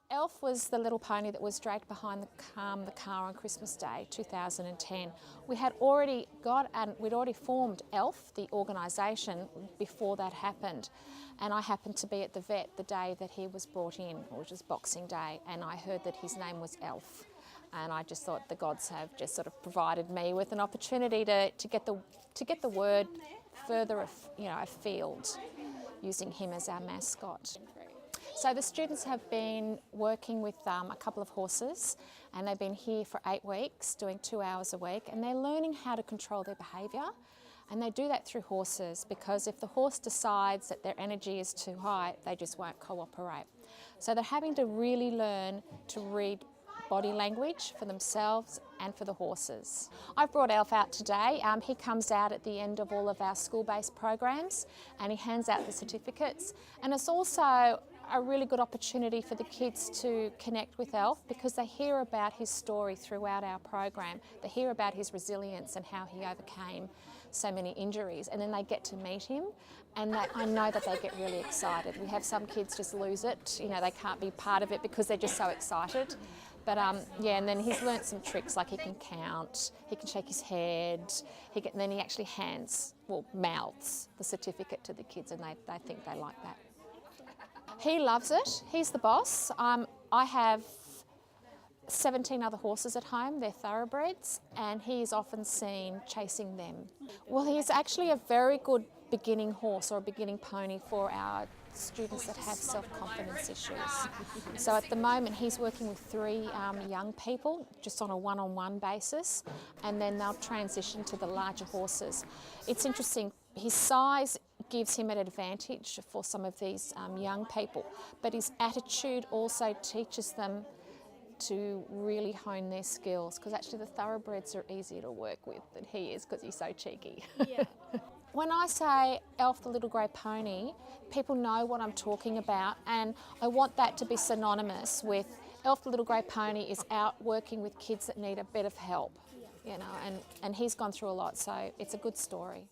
Elf was the little pony that was dragged behind the car on Christmas Day 2010. We'd already formed Elf, the organisation, before that happened. And I happened to be at the vet the day that he was brought in, which was Boxing Day, and I heard that his name was Elf. And I just thought the gods have just sort of provided me with an opportunity to get the word further afield, using him as our mascot. So the students have been working with a couple of horses, and they've been here for 8 weeks, doing 2 hours a week, and they're learning how to control their behaviour. And they do that through horses, because if the horse decides that their energy is too high, they just won't cooperate. So they're having to really learn to read body language for themselves and for the horses. I've brought Elf out today. He comes out at the end of all of our school-based programs, and he hands out the certificates. And it's also a really good opportunity for the kids to connect with Elf, because they hear about his story throughout our program. They hear about his resilience and how he overcame so many injuries, and then they get to meet him, and I know that they get really excited. We have some kids just lose it, they can't be part of it because they're just so excited. But yeah, and then he's learnt some tricks, like he can count, he can shake his head, and then he actually mouths the certificate to the kids, and they think they like that. He loves it. He's the boss. I have 17 other horses at home. They're thoroughbreds, and he is often seen chasing them. Well, he's actually a very good beginning horse or a beginning pony for our students that have self-confidence issues. So at the moment he's working with 3 young people, just on a one-on-one basis, and then they'll transition to the larger horses. It's interesting, his size gives him an advantage for some of these young people, but his attitude also teaches them to really hone their skills, because actually the thoroughbreds are easier to work with than he is, because he's so cheeky. Yeah. When I say Elf the Little Grey Pony, people know what I'm talking about, and I want that to be synonymous with Elf the Little Grey Pony is out working with kids that need a bit of help, and he's gone through a lot, so it's a good story.